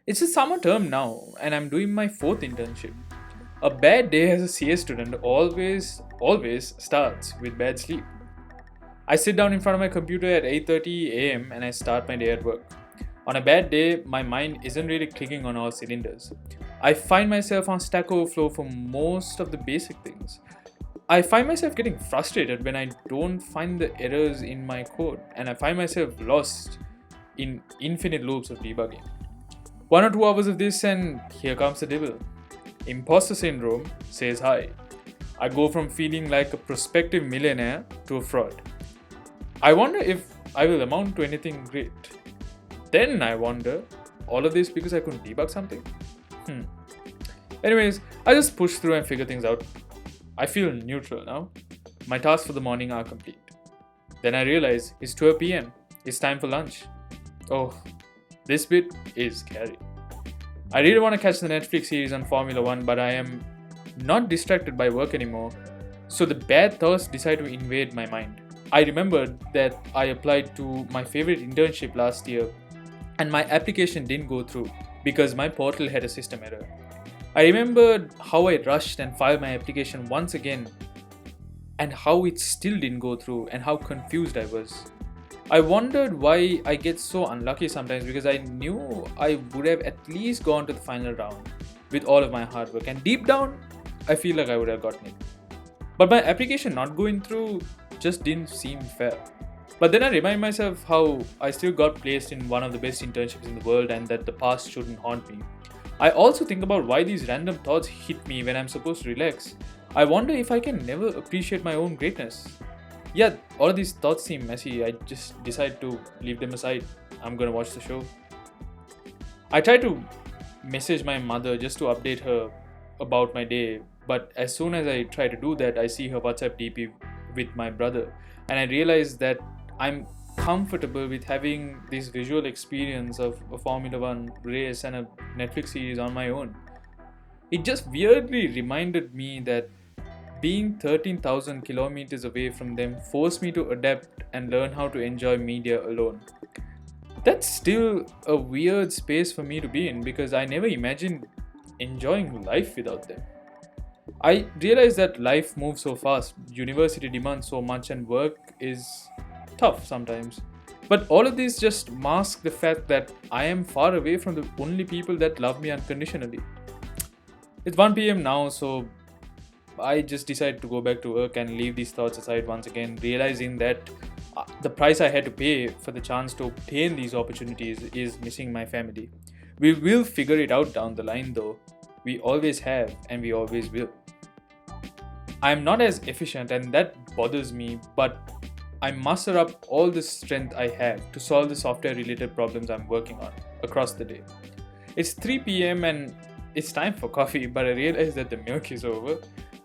It's a summer term now, and I'm doing my fourth internship. A bad day as a CA student always starts with bad sleep. I sit down in front of my computer at 8:30 a.m. and I start my day at work. On a bad day, my mind isn't really clicking on all cylinders. I find myself on Stack Overflow for most of the basic things. I find myself getting frustrated when I don't find the errors in my code, and I find myself lost in infinite loops of debugging. 1 or 2 hours of this, and here comes the devil. Imposter syndrome says hi. I go from feeling like a prospective millionaire to a fraud. I wonder if I will amount to anything great. Then I wonder, all of this because I couldn't debug something? Hmm. Anyways, I just push through and figure things out. I feel neutral now. My tasks for the morning are complete. Then I realize it's 12 pm. It's time for lunch. Oh, this bit is scary. I really want to catch the Netflix series on Formula One, but I am not distracted by work anymore. So the bad thoughts decide to invade my mind. I remembered that I applied to my favorite internship last year and my application didn't go through because my portal had a system error. I remembered how I rushed and filed my application once again and how it still didn't go through and how confused I was. I wondered why I get so unlucky sometimes because I knew I would have at least gone to the final round with all of my hard work, and deep down, I feel like I would have gotten it. But my application not going through just didn't seem fair. But then I remind myself how I still got placed in one of the best internships in the world and that the past shouldn't haunt me. I also think about why these random thoughts hit me when I'm supposed to relax. I wonder if I can never appreciate my own greatness. Yeah, all of these thoughts seem messy. I just decide to leave them aside. I'm gonna watch the show. I try to message my mother just to update her about my day, but as soon as I try to do that, I see her WhatsApp DP with my brother, and I realize that I'm comfortable with having this visual experience of a Formula One race and a Netflix series on my own. It just weirdly reminded me that being 13,000 kilometers away from them forced me to adapt and learn how to enjoy media alone. That's still a weird space for me to be in because I never imagined enjoying life without them. I realize that life moves so fast, university demands so much, and work is tough sometimes. But all of these just mask the fact that I am far away from the only people that love me unconditionally. It's 1 pm now, so I just decided to go back to work and leave these thoughts aside once again, realizing that the price I had to pay for the chance to obtain these opportunities is missing my family. We will figure it out down the line though. We always have and we always will. I am not as efficient and that bothers me, but I muster up all the strength I have to solve the software related problems I'm working on across the day. It's 3 pm and it's time for coffee, but I realize that the milk is over.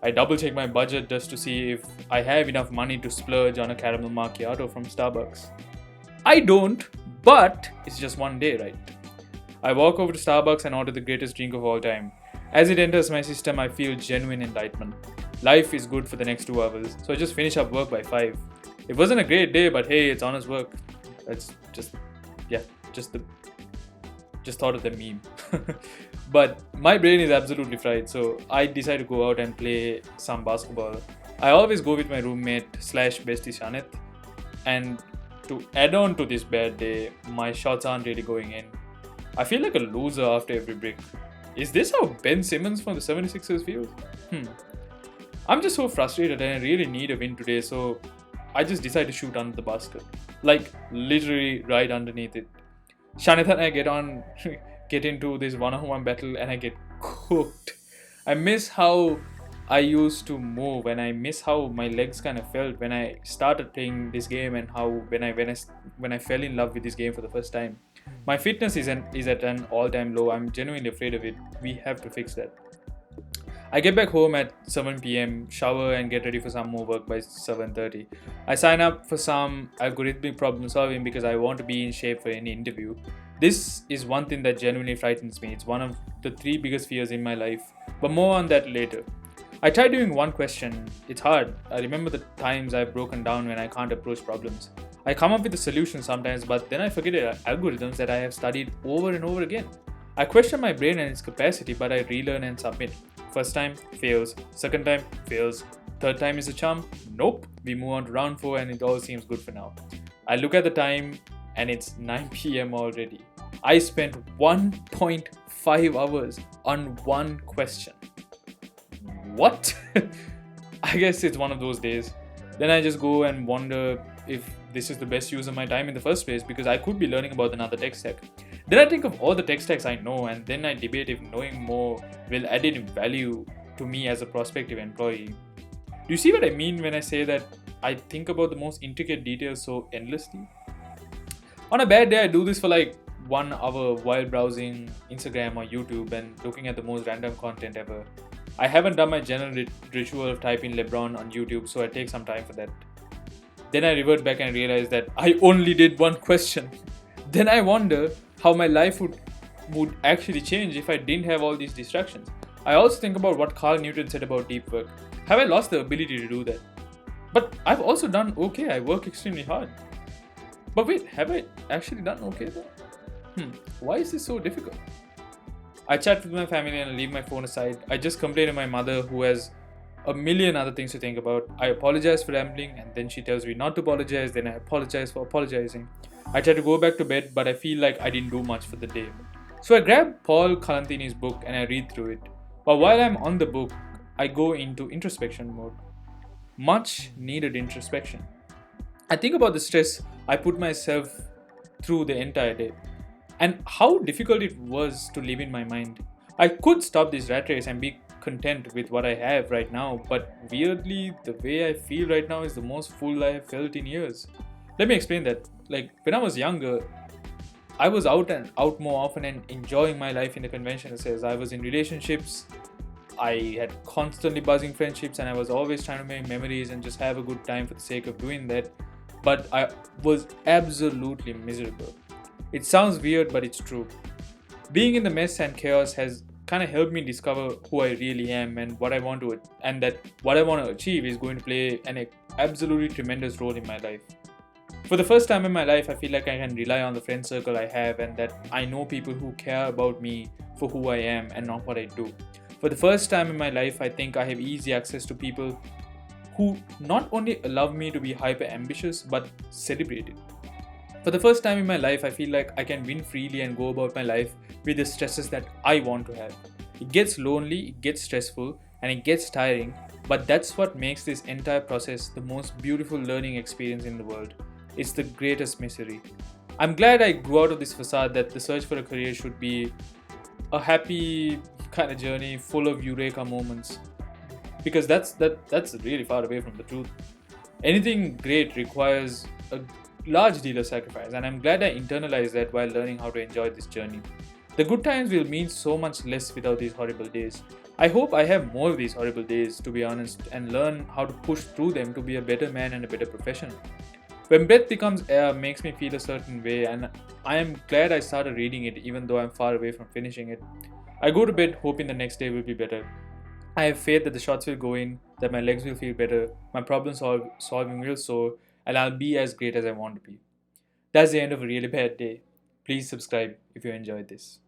I double check my budget just to see if I have enough money to splurge on a caramel macchiato from Starbucks. I don't, but it's just one day, right? I walk over to Starbucks and order the greatest drink of all time. As it enters my system, I feel genuine enlightenment. Life is good for the next 2 hours, so I just finish up work by 5. It wasn't a great day, but hey, it's honest work. It's just thought of the meme. But my brain is absolutely fried, so I decide to go out and play some basketball. I always go with my roommate slash bestie Shaneth, and to add on to this bad day, my shots aren't really going in. I feel like a loser after every break. Is this how Ben Simmons from the 76ers feels? I'm just so frustrated and I really need a win today, so I just decide to shoot under the basket. Like, literally right underneath it. Shaneth and I get into this one-on-one battle and I get cooked. I miss how I used to move and I miss how my legs kind of felt when I started playing this game and how when I fell in love with this game for the first time. My fitness is at an all-time low. I'm genuinely afraid of it. We have to fix that. I get back home at 7 pm, shower and get ready for some more work by 7:30. I sign up for some algorithmic problem solving because I want to be in shape for any interview. This is one thing that genuinely frightens me. It's one of the 3 biggest fears in my life, but more on that later. I try doing one question. It's hard. I remember the times I've broken down when I can't approach problems. I come up with a solution sometimes, but then I forget algorithms that I have studied over and over again. I question my brain and its capacity, but I relearn and submit. First time, fails. Second time, fails. Third time is a charm? Nope. We move on to round 4 and it all seems good for now. I look at the time and it's 9 p.m. already. I spent 1.5 hours on one question. What? I guess it's one of those days. Then I just go and wonder if this is the best use of my time in the first place, because I could be learning about another tech stack. Then I think of all the tech stacks I know, and then I debate if knowing more will add any value to me as a prospective employee. Do you see what I mean when I say that I think about the most intricate details so endlessly? On a bad day, I do this for like 1 hour while browsing Instagram or YouTube and looking at the most random content ever. I haven't done my general ritual of typing LeBron on YouTube, so I take some time for that. Then I revert back and realize that I only did one question. Then I wonder how my life would actually change if I didn't have all these distractions. I also think about what Carl Newton said about deep work. Have I lost the ability to do that? But I've also done okay, I work extremely hard. But wait, have I actually done okay though? Why is this so difficult? I chat with my family and leave my phone aside. I just complain to my mother, who has a million other things to think about. I apologize for rambling, and then she tells me not to apologize, then I apologize for apologizing. I try to go back to bed, but I feel like I didn't do much for the day. So I grab Paul Kalantini's book and I read through it. But while I'm on the book, I go into introspection mode. Much needed introspection. I think about the stress I put myself through the entire day, and how difficult it was to live in my mind. I could stop this rat race and be content with what I have right now, but weirdly, the way I feel right now is the most full I have felt in years. Let me explain that. Like, when I was younger, I was out more often and enjoying my life in the conventional sense. I was in relationships, I had constantly buzzing friendships, and I was always trying to make memories and just have a good time for the sake of doing that. But I was absolutely miserable. It sounds weird, but it's true. Being in the mess and chaos has kind of helped me discover who I really am and what I want to, and that what I want to achieve is going to play an absolutely tremendous role in my life. For the first time in my life, I feel like I can rely on the friend circle I have, and that I know people who care about me for who I am and not what I do. For the first time in my life, I think I have easy access to people who not only allow me to be hyper ambitious but celebrate it. For the first time in my life, I feel like I can win freely and go about my life with the stresses that I want to have. It gets lonely, it gets stressful, and it gets tiring, but that's what makes this entire process the most beautiful learning experience in the world. It's the greatest misery. I'm glad I grew out of this facade that the search for a career should be a happy kind of journey full of eureka moments, because that's really far away from the truth. Anything great requires a large deal of sacrifice, and I'm glad I internalized that while learning how to enjoy this journey. The good times will mean so much less without these horrible days. I hope I have more of these horrible days, to be honest, and learn how to push through them to be a better man and a better professional. When Breath Becomes Air makes me feel a certain way, and I am glad I started reading it even though I'm far away from finishing it. I go to bed hoping the next day will be better. I have faith that the shots will go in, that my legs will feel better, my problem solving will soar, and I'll be as great as I want to be. That's the end of a really bad day. Please subscribe if you enjoyed this.